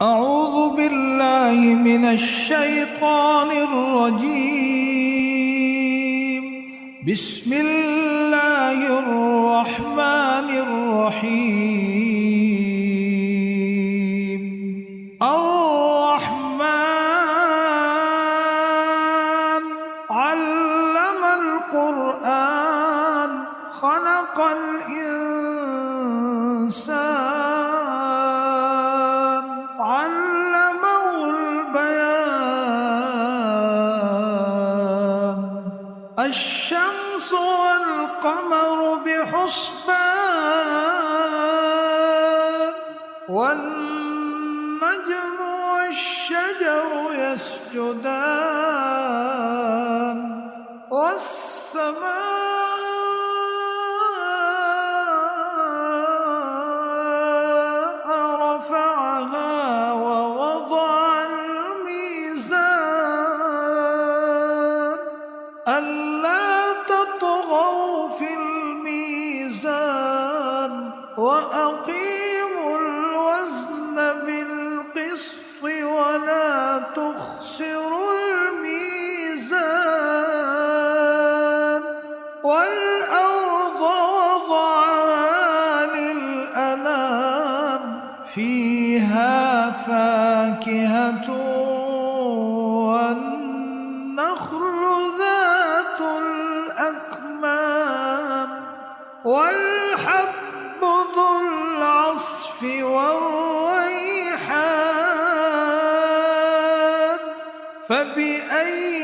أعوذ بالله من الشيطان الرجيم. بسم الله الرحمن الرحيم. الرحمن علم القرآن خلق الإنسان علمه البيان. الشمس والقمر بحسبان والنجم والشجر يسجدان والسماء رفعها ووضع الميزان ألا تطغوا في الميزان وأقيموا الوزن بالقسط ولا تخسروا الميزان. والأرض وضعها للأنام فيها فاكهة والنخل ذات الأكمام والحب ذو العصف والريحان. فبأي